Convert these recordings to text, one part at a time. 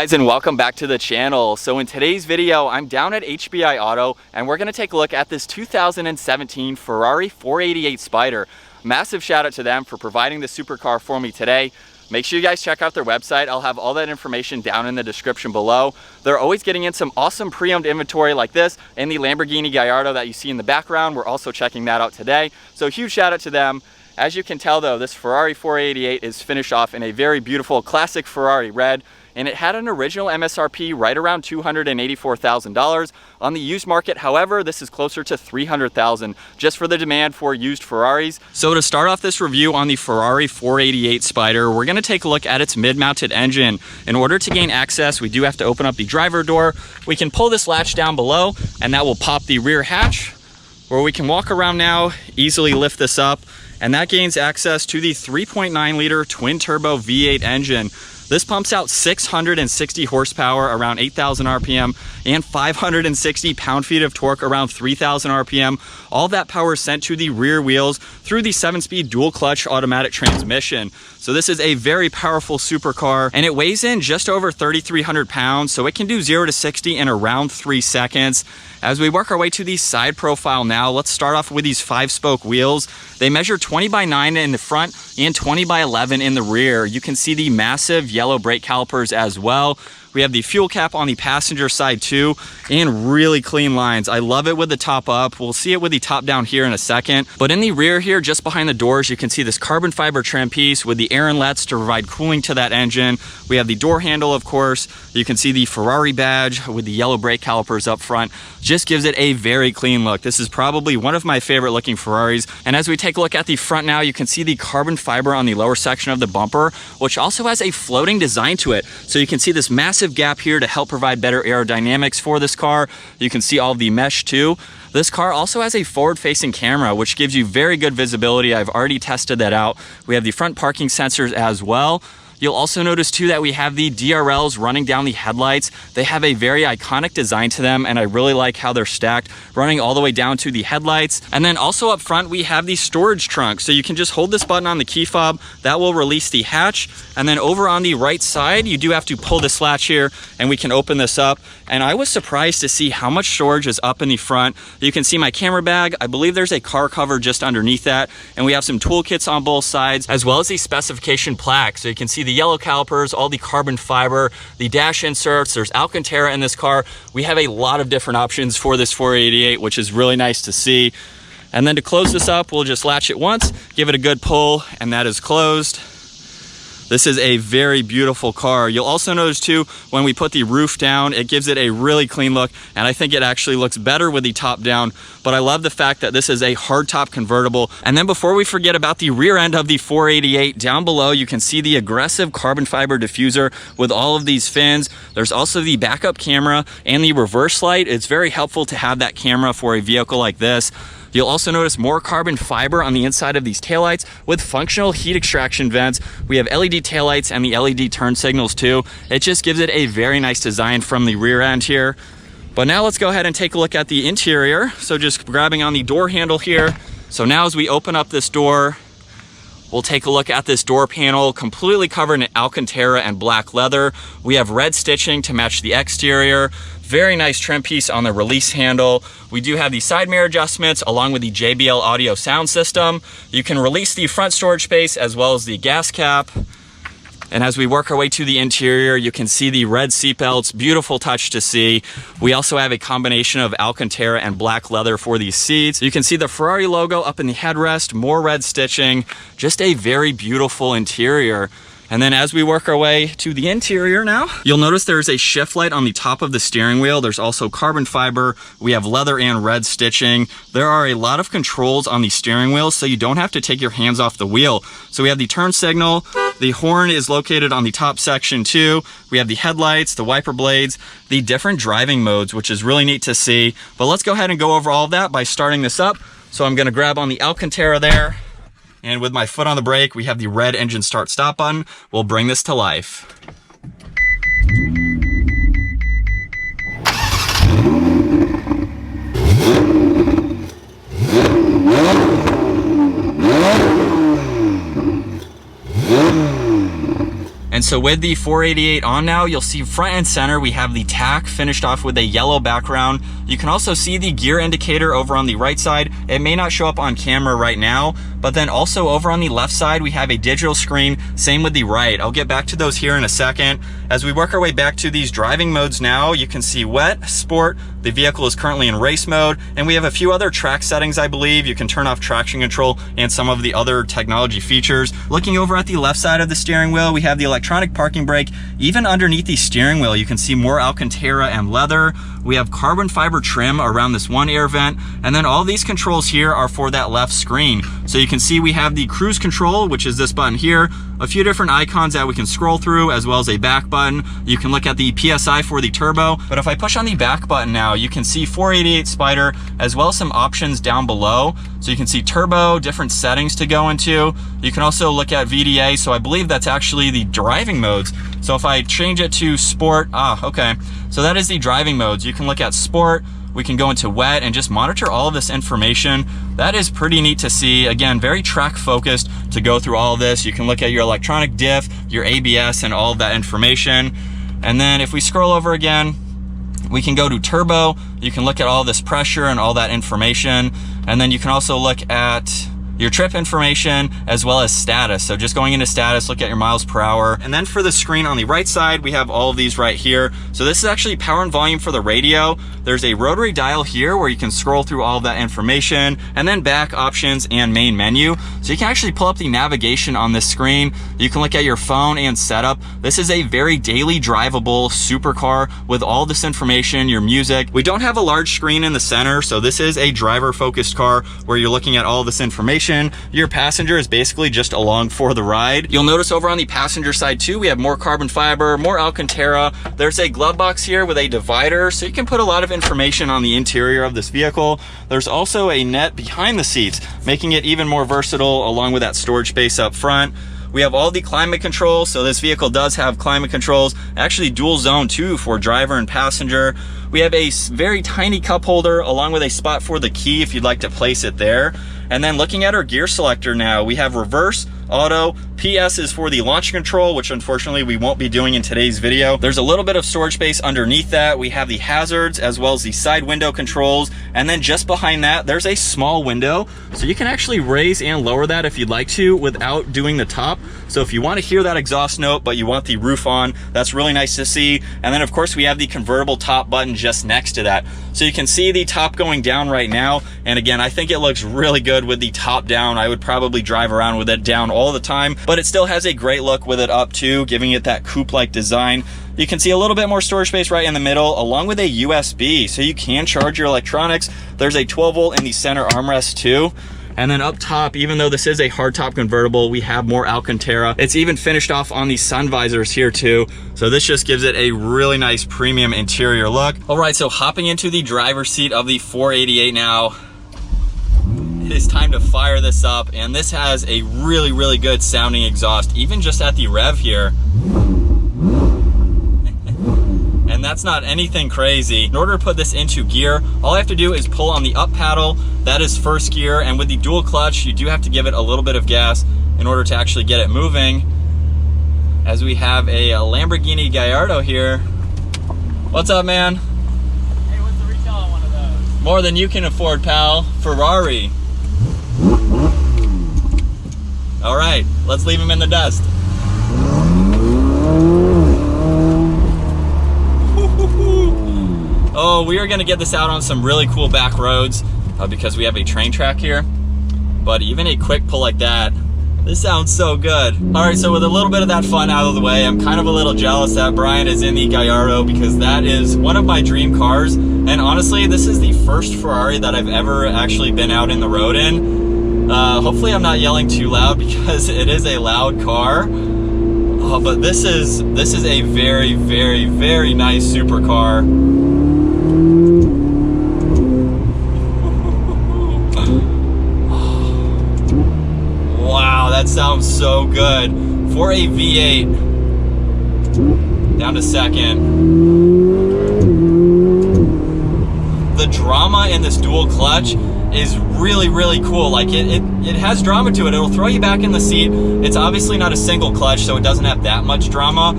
guys, and welcome back to the channel. So in today's video, I'm down at HBI Auto and we're gonna take a look at this 2017 Ferrari 488 Spider. Massive shout out to them for providing the supercar for me today. Make sure you guys check out their website. I'll have all that information down in the description below. They're always getting in some awesome pre-owned inventory like this and the Lamborghini Gallardo that you see in the background. We're also checking that out today. So huge shout out to them. As you can tell though, this Ferrari 488 is finished off in a very beautiful classic Ferrari red, and it had an original MSRP right around $284,000 on the used market. However, this is closer to $300,000 just for the demand for used Ferraris. So to start off this review on the Ferrari 488 Spider, we're gonna take a look at its mid-mounted engine. In order to gain access, we do have to open up the driver door. We can pull this latch down below and that will pop the rear hatch, where we can walk around now, easily lift this up, and that gains access to the 3.9 liter twin turbo V8 engine. This pumps out 660 horsepower around 8,000 RPM and 560 pound-feet of torque around 3,000 RPM. All that power is sent to the rear wheels through the 7-speed dual-clutch automatic transmission. So this is a very powerful supercar, and it weighs in just over 3,300 pounds, so it can do 0 to 60 in around 3 seconds. As we work our way to the side profile now, let's start off with these 5-spoke wheels. They measure 20 by 9 in the front and 20 by 11 in the rear. You can see the massive yellow brake calipers as well. We have the fuel cap on the passenger side too, and really clean lines. I love it with the top up. We'll see it with the top down here in a second. But in the rear here, just behind the doors, you can see this carbon fiber trim piece with the air inlets to provide cooling to that engine. We have the door handle, of course. You can see the Ferrari badge with the yellow brake calipers up front. Just gives it a very clean look. This is probably one of my favorite looking Ferraris. And as we take a look at the front now, you can see the carbon fiber on the lower section of the bumper, which also has a floating design to it. So you can see this massive gap here to help provide better aerodynamics for this car. You can see all of the mesh too. This car also has a forward-facing camera, which gives you very good visibility. I've already tested that out. We have the front parking sensors as well. You'll also notice too that we have the DRLs running down the headlights. They have a very iconic design to them, and I really like how they're stacked, running all the way down to the headlights. And then also up front, we have the storage trunk. So you can just hold this button on the key fob, that will release the hatch. And then over on the right side, you do have to pull this latch here and we can open this up. And I was surprised to see how much storage is up in the front. You can see my camera bag. I believe there's a car cover just underneath that. And we have some toolkits on both sides, as well as the specification plaque. So you can see the yellow calipers, all the carbon fiber, the dash inserts. There's Alcantara in this car. We have a lot of different options for this 488, which is really nice to see. And then to close this up, we'll just latch it once, give it a good pull, and that is closed. This is a very beautiful car. You'll also notice too, when we put the roof down, it gives it a really clean look, and I think it actually looks better with the top down. But I love the fact that this is a hardtop convertible. And then before we forget about the rear end of the 488, down below you can see the aggressive carbon fiber diffuser with all of these fins. There's also the backup camera and the reverse light. It's very helpful to have that camera for a vehicle like this. You'll also notice more carbon fiber on the inside of these taillights with functional heat extraction vents. We have LED taillights and the LED turn signals too. It just gives it a very nice design from the rear end here. But now let's go ahead and take a look at the interior. So just grabbing on the door handle here. So now as we open up this door, we'll take a look at this door panel, completely covered in Alcantara and black leather. We have red stitching to match the exterior. Very nice trim piece on the release handle. We do have the side mirror adjustments along with the JBL audio sound system. You can release the front storage space as well as the gas cap. And as we work our way to the interior, you can see the red seatbelts, beautiful touch to see. We also have a combination of Alcantara and black leather for these seats. You can see the Ferrari logo up in the headrest, more red stitching, just a very beautiful interior. And then as we work our way to the interior now, you'll notice there's a shift light on the top of the steering wheel. There's also carbon fiber. We have leather and red stitching. There are a lot of controls on the steering wheel, so you don't have to take your hands off the wheel. So we have the turn signal. The horn is located on the top section too. We have the headlights, the wiper blades, the different driving modes, which is really neat to see. But let's go ahead and go over all of that by starting this up. So I'm gonna grab on the Alcantara there. And with my foot on the brake, we have the red engine start stop button. We'll bring this to life. so with the 488 on now, you'll see front and center, we have the tach finished off with a yellow background. You can also see the gear indicator over on the right side. It may not show up on camera right now, but then also over on the left side, we have a digital screen, same with the right. I'll get back to those here in a second. As we work our way back to these driving modes now, you can see wet, sport, the vehicle is currently in race mode, and we have a few other track settings, I believe. You can turn off traction control and some of the other technology features. Looking over at the left side of the steering wheel, we have the electronic parking brake. Even underneath the steering wheel, you can see more Alcantara and leather. We have carbon fiber trim around this one air vent, and then all these controls here are for that left screen. So you can see we have the cruise control, which is this button here, a few different icons that we can scroll through, as well as a back button. You can look at the PSI for the turbo, but if I push on the back button now, you can see 488 Spider, as well as some options down below. So you can see turbo, different settings to go into. You can also look at VDA, so I believe that's actually the driving modes. So if I change it to sport, okay. So that is the driving modes. You can look at sport, we can go into wet and just monitor all of this information. That is pretty neat to see. Again, very track focused to go through all of this. You can look at your electronic diff, your ABS, and all of that information. And then if we scroll over again, we can go to turbo. You can look at all this pressure and all that information. And then you can also look at your trip information as well as status. So just going into status, look at your miles per hour. And then for the screen on the right side, we have all of these right here. So this is actually power and volume for the radio. There's a rotary dial here where you can scroll through all of that information, and then back, options, and main menu. So you can actually pull up the navigation on this screen. You can look at your phone and setup. This is a very daily drivable supercar with all this information, your music. We don't have a large screen in the center, so this is a driver focused car where you're looking at all this information. Your passenger is basically just along for the ride. You'll notice over on the passenger side too, we have more carbon fiber, more Alcantara. There's a glove box here with a divider, so you can put a lot of information on the interior of this vehicle. There's also a net behind the seats, making it even more versatile, along with that storage space up front. We have all the climate controls, so this vehicle does have climate controls, actually dual zone too for driver and passenger. We have a very tiny cup holder along with a spot for the key if you'd like to place it there. And then looking at our gear selector now, we have reverse, auto, PS is for the launch control, which unfortunately we won't be doing in today's video. There's a little bit of storage space underneath that. We have the hazards as well as the side window controls. And then just behind that, there's a small window. So you can actually raise and lower that if you'd like to without doing the top. So if you want to hear that exhaust note, but you want the roof on, that's really nice to see. And then of course we have the convertible top button just next to that. So you can see the top going down right now. And again, I think it looks really good with the top down. I would probably drive around with it down all the time, but it still has a great look with it up too, giving it that coupe-like design. You can see a little bit more storage space right in the middle, along with a USB, so you can charge your electronics. There's a 12 volt in the center armrest too. And then up top, even though this is a hardtop convertible, we have more Alcantara. It's even finished off on the sun visors here too. So this just gives it a really nice premium interior look. All right, so hopping into the driver's seat of the 488 now. It is time to fire this up, and this has a really good sounding exhaust, even just at the rev here. And that's not anything crazy. In order to put this into gear, all I have to do is pull on the up paddle. That is first gear, and with the dual clutch, you do have to give it a little bit of gas in order to actually get it moving. As we have a Lamborghini Gallardo here. What's up, man? Hey, what's the retail on one of those? More than you can afford, pal. Ferrari. All right, let's leave him in the dust. Oh, we are gonna get this out on some really cool back roads because we have a train track here. But even a quick pull like that, this sounds so good. All right, so with a little bit of that fun out of the way, I'm kind of a little jealous that Brian is in the Gallardo because that is one of my dream cars. And honestly, this is the first Ferrari that I've ever actually been out in the road in. Hopefully I'm not yelling too loud because it is a loud car. Oh, but this is a very nice supercar. Wow, that sounds so good. For a V8, down to second. The drama in this dual clutch is really, really cool. Like it has drama to it. It'll throw you back in the seat. It's obviously not a single clutch, so it doesn't have that much drama,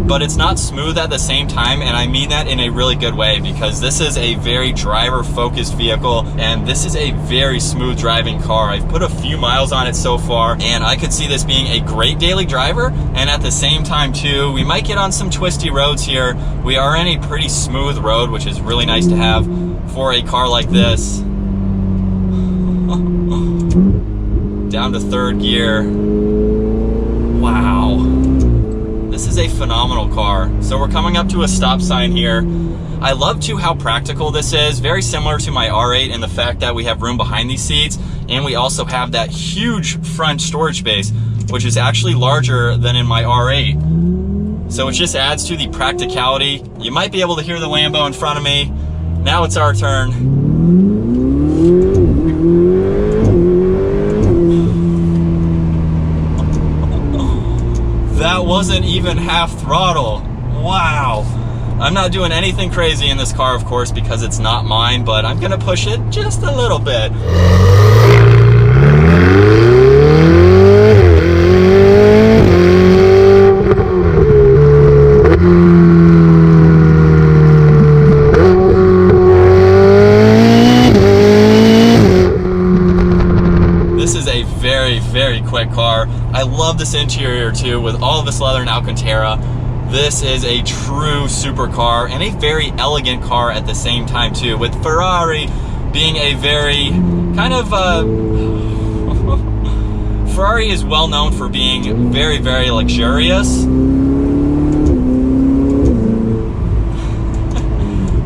but it's not smooth at the same time, and I mean that in a really good way, because this is a very driver-focused vehicle, and this is a very smooth driving car. I've put a few miles on it so far, and I could see this being a great daily driver, and at the same time too, we might get on some twisty roads here. We are in a pretty smooth road, which is really nice to have for a car like this. Down to third gear. Wow. This is a phenomenal car. So we're coming up to a stop sign here. I love too how practical this is. Very similar to my R8 in the fact that we have room behind these seats, and we also have that huge front storage space, which is actually larger than in my R8. So it just adds to the practicality. You might be able to hear the Lambo in front of me. Now it's our turn. That wasn't even half throttle. Wow. I'm not doing anything crazy in this car, of course, because it's not mine, but I'm gonna push it just a little bit. This is a very, very quick car. I love this interior too, with all of this leather and Alcantara. This is a true supercar and a very elegant car at the same time too, with Ferrari being a very kind of Ferrari is well known for being very, very luxurious.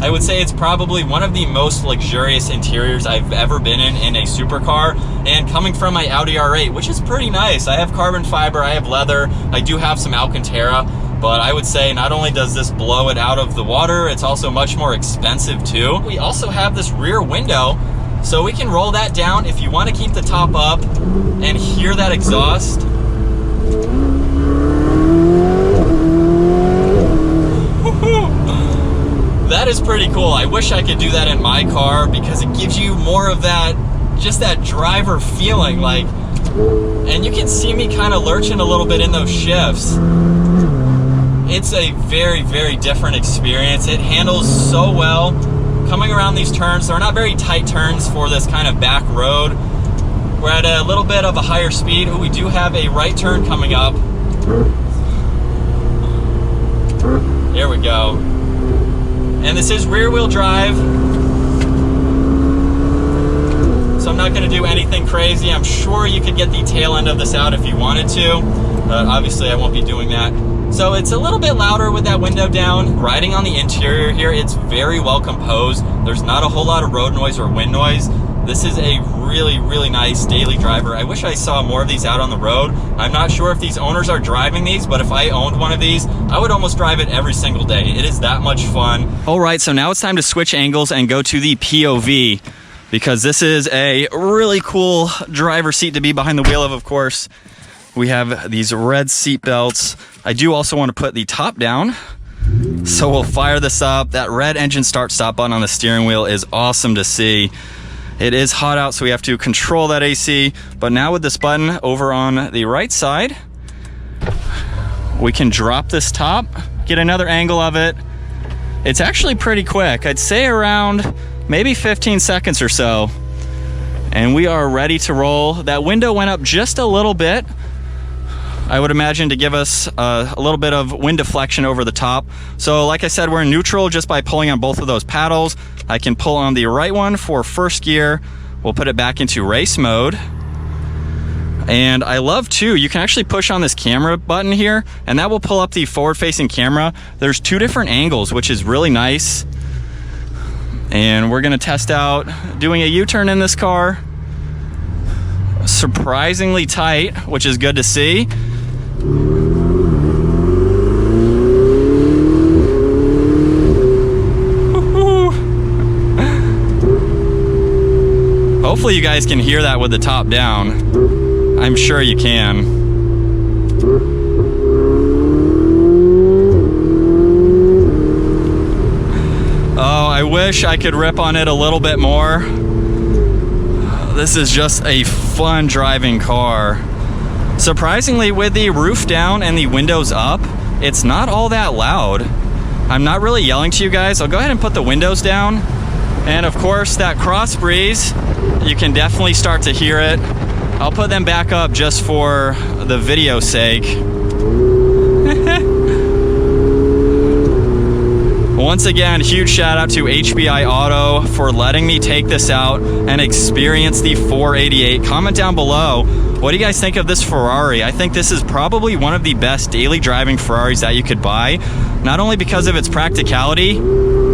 I would say it's probably one of the most luxurious interiors I've ever been in a supercar, and coming from my Audi R8, which is pretty nice. I have carbon fiber, I have leather, I do have some Alcantara, but I would say not only does this blow it out of the water, it's also much more expensive too. We also have this rear window, so we can roll that down if you want to keep the top up and hear that exhaust. That is pretty cool. I wish I could do that in my car, because it gives you more of that, just that driver feeling, like, and you can see me kind of lurching a little bit in those shifts. It's a very, very different experience. It handles so well. Coming around these turns, they're not very tight turns for this kind of back road. We're at a little bit of a higher speed. Ooh, we do have a right turn coming up. There we go. And this is rear wheel drive, so I'm not going to do anything crazy. I'm sure you could get the tail end of this out if you wanted to, but obviously I won't be doing that. So it's a little bit louder with that window down. Riding on the interior here, it's very well composed. There's not a whole lot of road noise or wind noise. This is a really, really nice daily driver. I wish I saw more of these out on the road. I'm not sure if these owners are driving these, but if I owned one of these, I would almost drive it every single day. It is that much fun. All right, so now it's time to switch angles and go to the POV, because this is a really cool driver seat to be behind the wheel of course. We have these red seat belts. I do also want to put the top down. So we'll fire this up. That red engine start stop button on the steering wheel is awesome to see. It is hot out, so we have to control that AC. But now with this button over on the right side, we can drop this top, get another angle of it. It's actually pretty quick. I'd say around maybe 15 seconds or so. And we are ready to roll. That window went up just a little bit, I would imagine, to give us a little bit of wind deflection over the top. So like I said, we're in neutral just by pulling on both of those paddles. I can pull on the right one for first gear. We'll put it back into race mode. And I love too, you can actually push on this camera button here, and that will pull up the forward-facing camera. There's two different angles, which is really nice. And we're gonna test out doing a U-turn in this car. Surprisingly tight, which is good to see. Hopefully you guys can hear that with the top down. I'm sure you can. Oh, I wish I could rip on it a little bit more. This is just a fun driving car. Surprisingly, with the roof down and the windows up, it's not all that loud. I'm not really yelling to you guys. I'll go ahead and put the windows down. And of course, that cross breeze, you can definitely start to hear it. I'll put them back up just for the video's sake. Once again, huge shout out to HBI Auto for letting me take this out and experience the 488. Comment down below, what do you guys think of this Ferrari? I think this is probably one of the best daily driving Ferraris that you could buy, not only because of its practicality. Woo!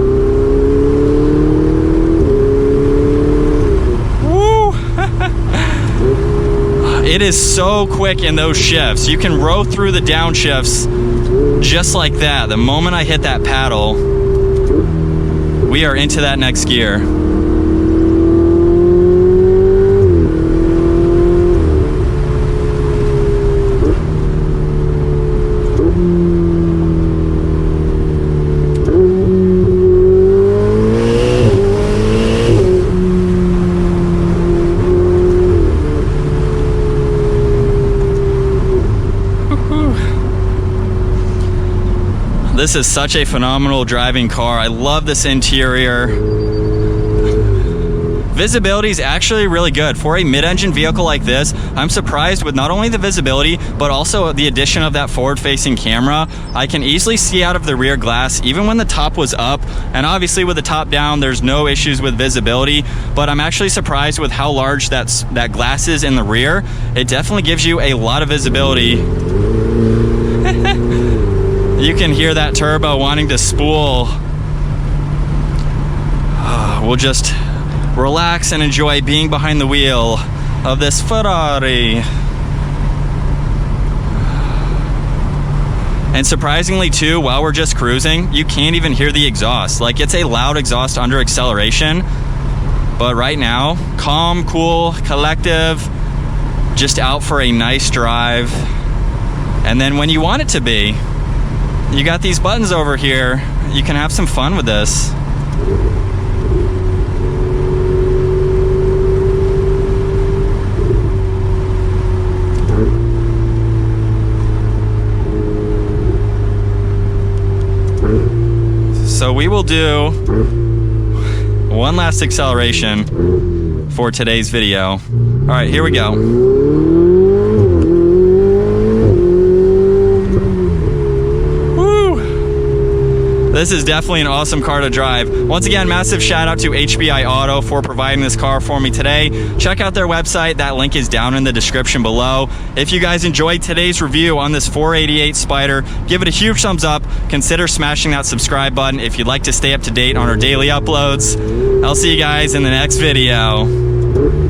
It is so quick in those shifts. You can row through the downshifts just like that. The moment I hit that paddle, we are into that next gear. This is such a phenomenal driving car. I love this interior. Visibility is actually really good. For a mid-engine vehicle like this, I'm surprised with not only the visibility, but also the addition of that forward-facing camera. I can easily see out of the rear glass, even when the top was up. And obviously with the top down, there's no issues with visibility, but I'm actually surprised with how large that glass is in the rear. It definitely gives you a lot of visibility. You can hear that turbo wanting to spool. We'll just relax and enjoy being behind the wheel of this Ferrari. And surprisingly too, while we're just cruising, you can't even hear the exhaust. Like, it's a loud exhaust under acceleration, but right now, calm, cool, collective, just out for a nice drive. And then when you want it to be, you got these buttons over here. You can have some fun with this. So we will do one last acceleration for today's video. All right, here we go. This is definitely an awesome car to drive. Once again, massive shout out to HBI Auto for providing this car for me today. Check out their website. That link is down in the description below. If you guys enjoyed today's review on this 488 Spider, give it a huge thumbs up. Consider smashing that subscribe button if you'd like to stay up to date on our daily uploads. I'll see you guys in the next video.